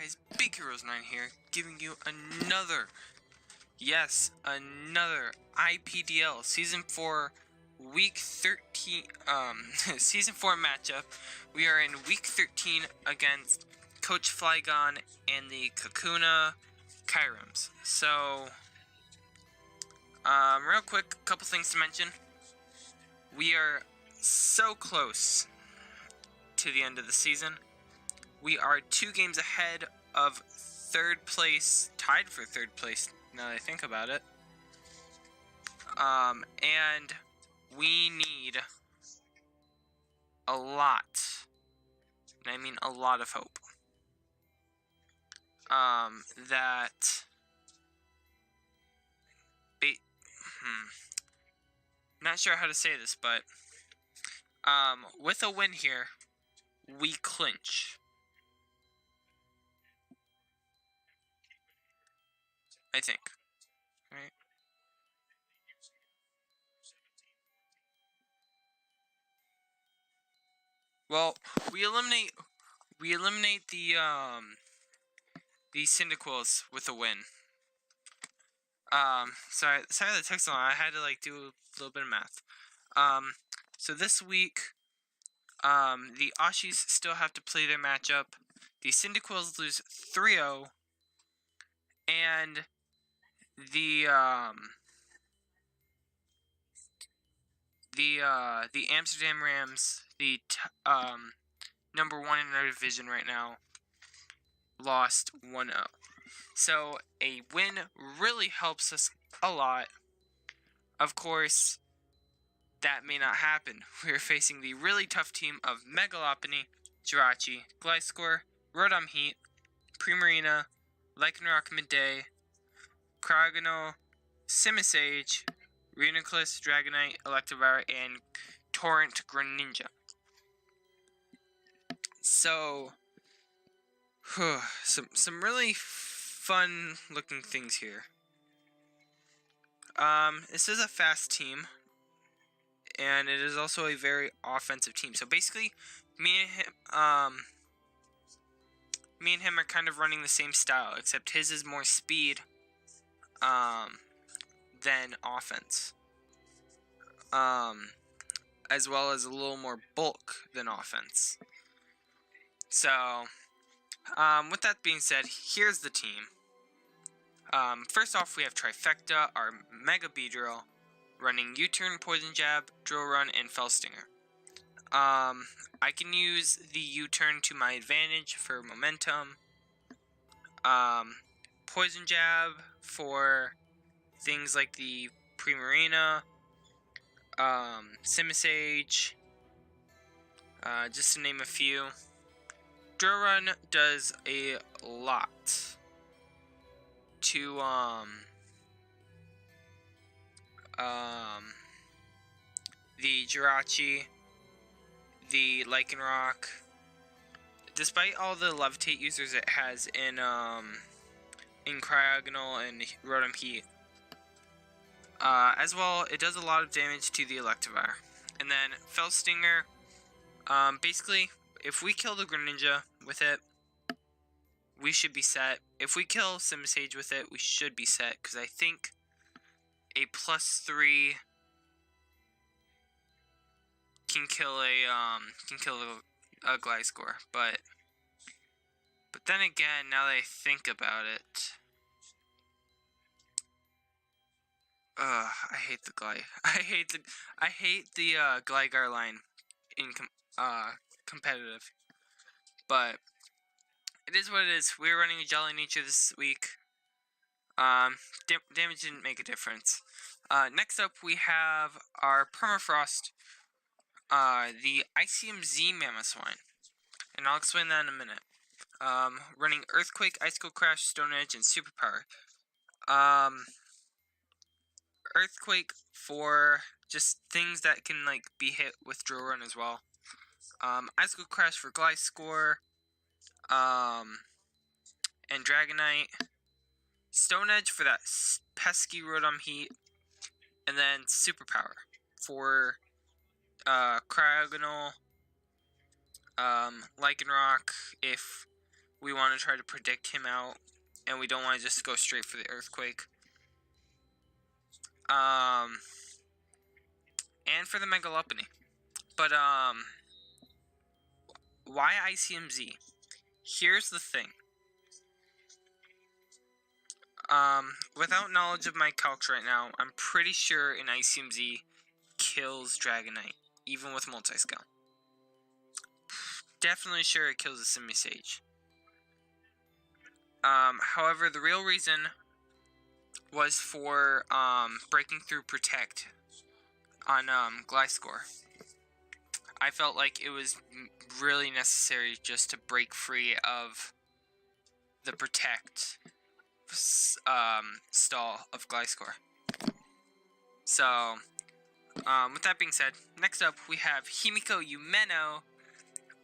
guys, Big Heroes 9 here, giving you another IPDL Season 4 Week 13, Season 4 matchup. We are in Week 13 against Coach Flygon and the Kaukauna Kyurems. So, real quick, a couple things to mention. We are so close to the end of the season. We are 2 games ahead of third place, tied for third place, now that I think about it. And we need a lot, and I mean a lot of hope, not sure how to say this, but, with a win here, we clinch. I think, right? Well, we eliminate the Syndiquils with a win. Sorry that took so long. I had to do a little bit of math. So this week, the Aussies still have to play their matchup. The Syndiquils lose 3-0, and the Amsterdam Rams, the number 1 in our division right now, lost 1-0. So a win really helps us a lot. Of course, that may not happen. We're facing the really tough team of Megalopony, Jirachi, Gliscor, Rotom Heat, Primarina, Lycanroc Midday, Cryogonal, Simisage, Reuniclus, Dragonite, Electivire, and Torrent Greninja. So, some really fun looking things here. This is a fast team, and it is also a very offensive team. So basically, me and him are kind of running the same style, except his is more speed than offense, as well as a little more bulk than offense. So, with that being said, here's the team. First off, we have Trifecta, our Mega Beedrill, running U-Turn, Poison Jab, Drill Run, and Fell Stinger. I can use the U-Turn to my advantage for momentum. Poison Jab for things like the Primarina, Simisage, just to name a few. Drill Run does a lot to the Jirachi, the Lycanroc. Despite all the Levitate users it has in Cryogonal and Rotom Heat, as well, it does a lot of damage to the Electivire. And then Fell Stinger, basically, if we kill the Greninja with it, we should be set. If we kill Simisage with it, we should be set, because I think a +3 can kill a Gliscor. But then again, now that I think about it, I hate the Gligar line in competitive. But it is what it is. We're running a Jolly Nature this week. Damage didn't make a difference. Next up, we have our Permafrost, the ICMZ Mamoswine, and I'll explain that in a minute. Running Earthquake, Icicle Crash, Stone Edge, and Superpower. Earthquake for just things that can be hit with Drill Run as well. Icicle Crash for Gliscor, and Dragonite. Stone Edge for that pesky Rotom Heat, and then Superpower for Cryogonal, Lycanroc, if we want to try to predict him out, and we don't want to just go straight for the Earthquake. And for the Megalopony. But, why ICMZ? Here's the thing. Without knowledge of my calcs right now, I'm pretty sure an ICMZ kills Dragonite, even with multi-scale. Definitely sure it kills a Simisage. However, the real reason was for, breaking through Protect on, Gliscor. I felt like it was really necessary just to break free of the Protect stall of Gliscor. So, with that being said, next up we have Himiko Yumeno,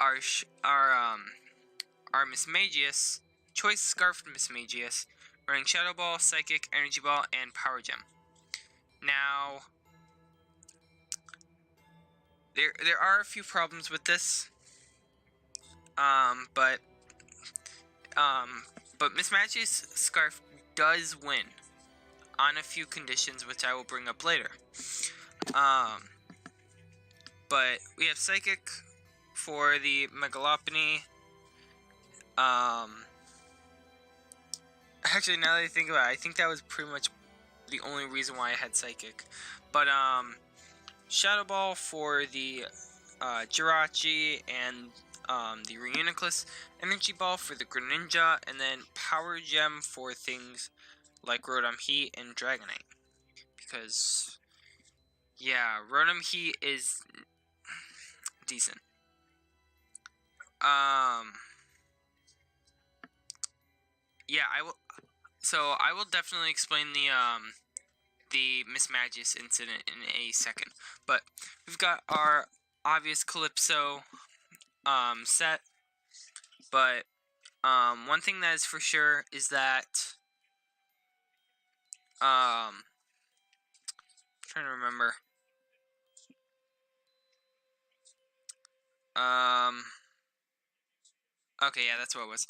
our Mismagius, Choice Scarfed Mismagius, running Shadow Ball, Psychic, Energy Ball, and Power Gem. Now, there are a few problems with this, but Mismagius Scarf does win on a few conditions, which I will bring up later. But we have Psychic for the Megalopony. Actually, now that I think about it, I think that was pretty much the only reason why I had Psychic. But, Shadow Ball for the Jirachi and the Reuniclus, Energy Ball for the Greninja, and then Power Gem for things like Rotom Heat and Dragonite. Because, yeah, Rotom Heat is decent. Yeah, I will definitely explain the Mismagius incident in a second. But we've got our obvious Calypso set. But one thing that is for sure is that I'm trying to remember. Okay, yeah, that's what it was.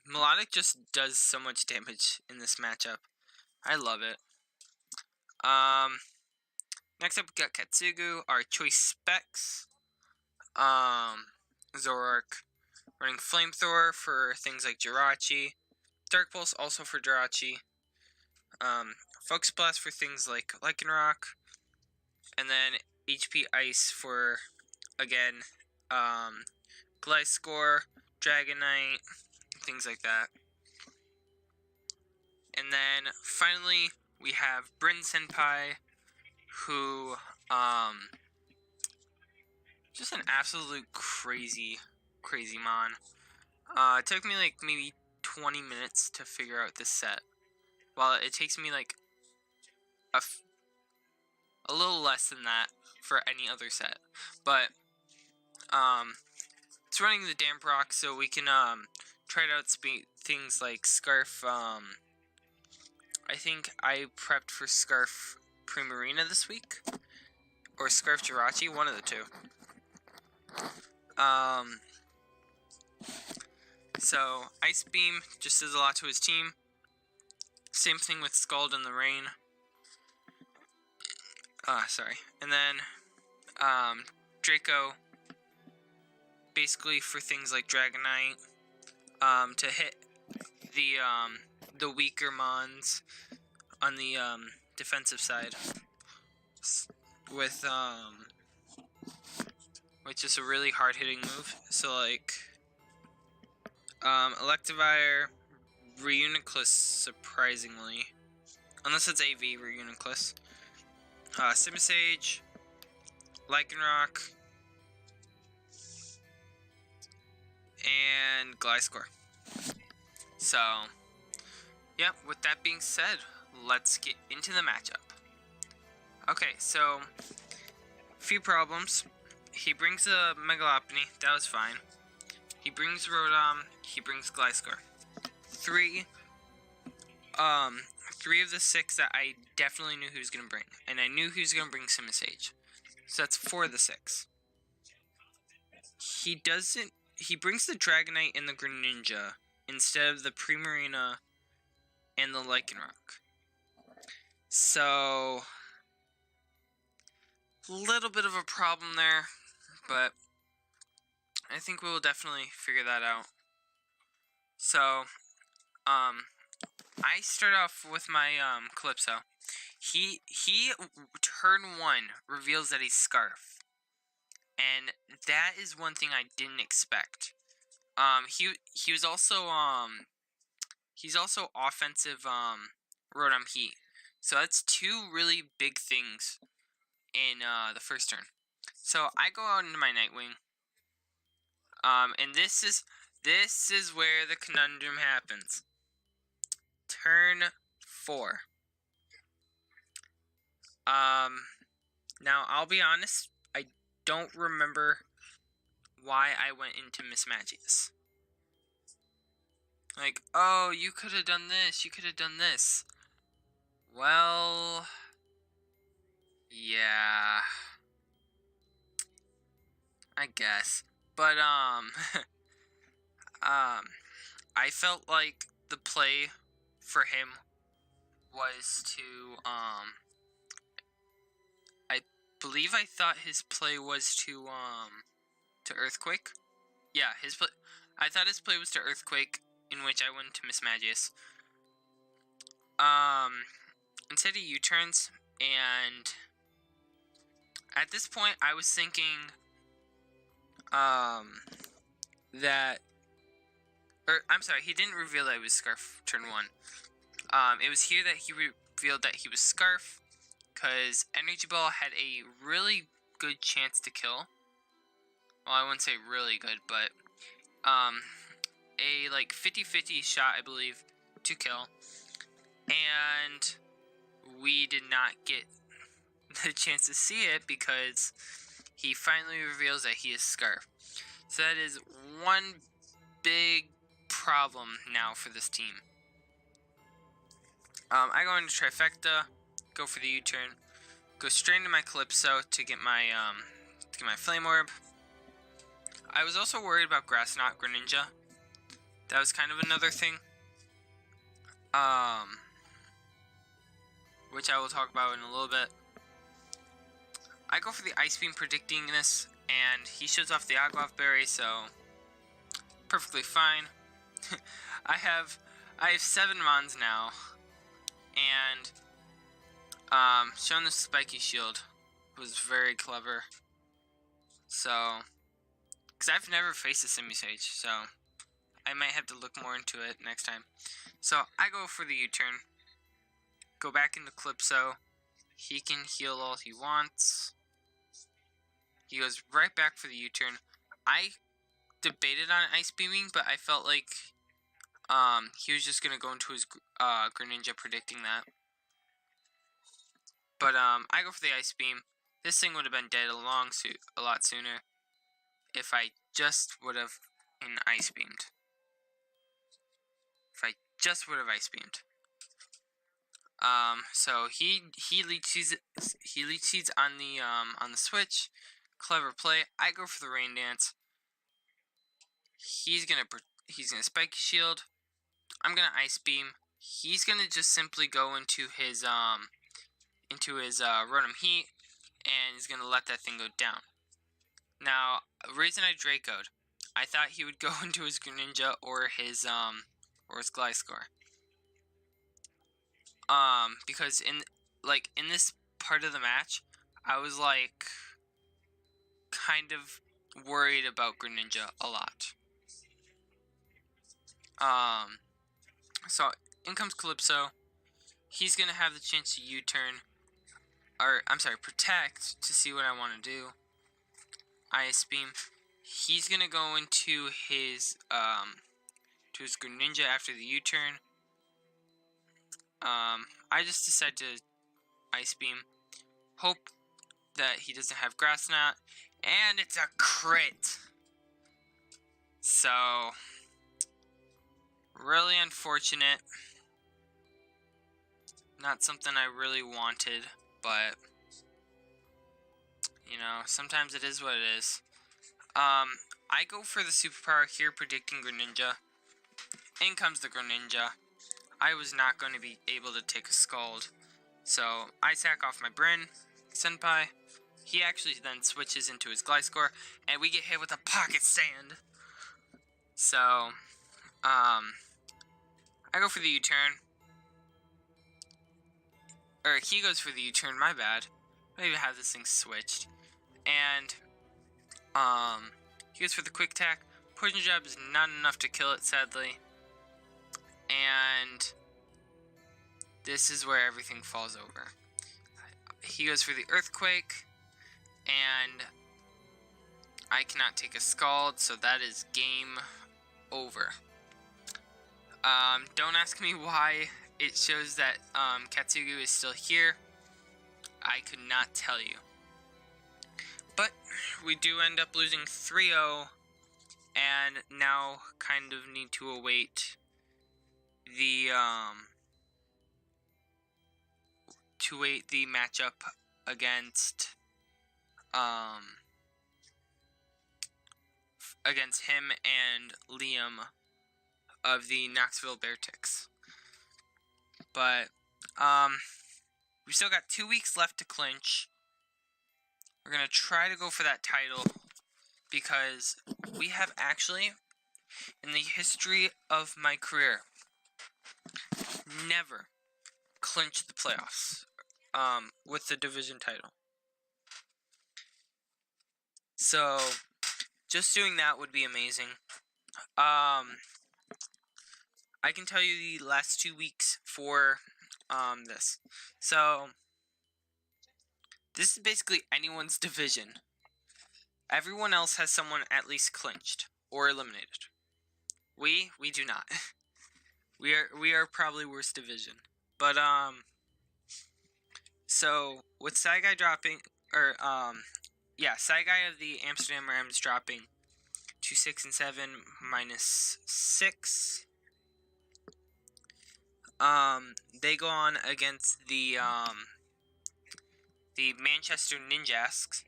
Melodic just does so much damage in this matchup. I love it. Next up we got Katsugu, our choice specs. Zoroark, running Flamethrower for things like Jirachi. Dark Pulse also for Jirachi. Focus Blast for things like Lycanroc. And then HP Ice for, again, Gliscor, Dragonite, things like that. And then, finally, we have Bryn Senpai, who, just an absolute crazy mon. It took me, like, maybe 20 minutes to figure out this set. While it takes me, like, a little less than that for any other set. But, it's running the Damp Rock, so we can, try out things like Scarf, I think I prepped for Scarf Primarina this week, or Scarf Jirachi, one of the two. So, Ice Beam just does a lot to his team. Same thing with Scald in the Rain. And then, Draco, basically for things like Dragonite, to hit the weaker mons on the, defensive side. With, just a really hard-hitting move. So, like, Electivire, Reuniclus, surprisingly. Unless it's AV Reuniclus. Simisage, Lycanroc, and Gliscor. So, yeah, with that being said, let's get into the matchup. Okay, so, few problems. He brings a Megalopony, that was fine. He brings Rotom, he brings Gliscor. Three of the 6 that I definitely knew he was going to bring. And I knew he was going to bring Simisage. So that's 4 of the 6. He doesn't he brings the Dragonite and the Greninja instead of the Primarina and the Lycanroc. So, a little bit of a problem there, but I think we will definitely figure that out. So, I start off with my Calypso. He turn 1 reveals that he's Scarf, and that is one thing I didn't expect. He was also he's also offensive Rotom Heat, so that's 2 really big things in the first turn. So I go out into my Nightwing, and this is where the conundrum happens. Turn 4. Now I'll be honest, I don't remember why I went into Mismagius. Like, oh, you could have done this, you could have done this. Well, yeah, I guess. But, I felt like the play for him was to, I believe I thought his play was to Earthquake. Yeah, I thought his play was to Earthquake, in which I went to Mismagius. Instead of U-turns, and at this point I was thinking, I'm sorry, he didn't reveal that he was Scarf turn 1. It was here that he revealed that he was Scarf, because Energy Ball had a really good chance to kill. Well, I wouldn't say really good, but a like 50-50 shot, I believe, to kill. And we did not get the chance to see it because he finally reveals that he is Scarf. So that is one big problem now for this team. I go into Trifecta, go for the U-turn, go straight into my Calypso to get my Flame Orb. I was also worried about Grass Knot Greninja. That was kind of another thing, which I will talk about in a little bit. I go for the Ice Beam predicting this, and he shows off the Agloff Berry, so perfectly fine. I have 7 Mons now, and showing the Spiky Shield was very clever. So, because I've never faced a Simisage, so I might have to look more into it next time. So I go for the U-turn, go back into Calypso. He can heal all he wants. He goes right back for the U-turn. I debated on Ice Beaming, but I felt like he was just gonna go into his Greninja predicting that. But I go for the Ice Beam. This thing would have been dead a lot sooner if I just would have Ice Beamed. If I just would have Ice Beamed. So he Leech Seeds on the switch. Clever play. I go for the Rain Dance. He's gonna Spike Shield. I'm gonna Ice Beam. He's gonna just simply go into his Rotom Heat, and he's gonna let that thing go down. Now, the reason I Draco'd, I thought he would go into his Greninja or his Gliscor. Because in this part of the match, I was like kind of worried about Greninja a lot. So in comes Calypso. He's gonna have the chance to U-turn, or I'm sorry, Protect to see what I want to do. Ice Beam. He's gonna go into his Greninja after the U-turn. I just decide to Ice Beam. Hope that he doesn't have Grass Knot. And it's a crit! So, really unfortunate. Not something I really wanted, but, you know, sometimes it is what it is. I go for the superpower here, predicting Greninja. In comes the Greninja. I was not going to be able to take a Scald. So, I sack off my Bryn, Senpai. He actually then switches into his Gliscor, and we get hit with a Pocket Sand. So, I go for the U-turn. Or, he goes for the U-turn, my bad. I don't even have this thing switched. And, he goes for the Quick Attack. Poison Jab is not enough to kill it, sadly. And this is where everything falls over. He goes for the Earthquake, and I cannot take a Scald, so that is game over. Don't ask me why it shows that Katsugu is still here. I could not tell you. But we do end up losing 3-0, and now kind of need to await the matchup against him and Liam of the Knoxville Beartics. But we've still got 2 weeks left to clinch. We're gonna try to go for that title because we have actually, in the history of my career, never clinched the playoffs with the division title. So just doing that would be amazing. I can tell you the last 2 weeks for this. So this is basically anyone's division. Everyone else has someone at least clinched or eliminated. We do not. we are probably worst division. But so with Saigai dropping, or Saigai of the Amsterdam Rams dropping to 6-7 -6. They go on against the Manchester Ninjasks,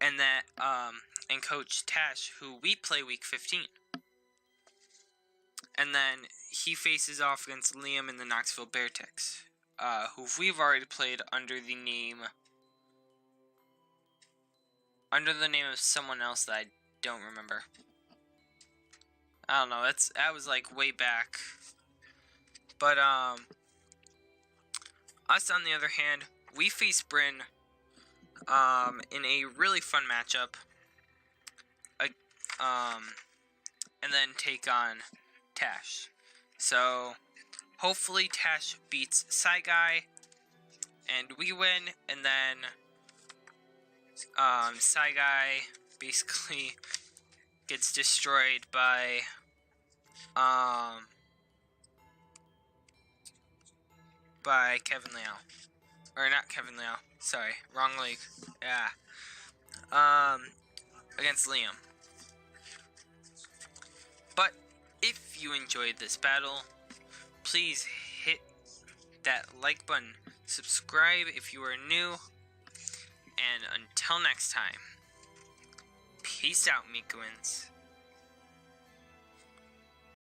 and that and Coach Tash, who we play week 15. And then he faces off against Liam in the Knoxville Beartics, who we've already played under the name of someone else that I don't remember. I don't know. That was like way back. But us on the other hand, we face Bryn in a really fun matchup. And then take on Tash. So hopefully Tash beats Saigai and we win, and then Saigai basically gets destroyed by Kevin Liao. Or not Kevin Liao, sorry, wrong league. Yeah. Against Liam. But if you enjoyed this battle, please hit that like button, subscribe if you are new, and until next time, peace out, Mikuins.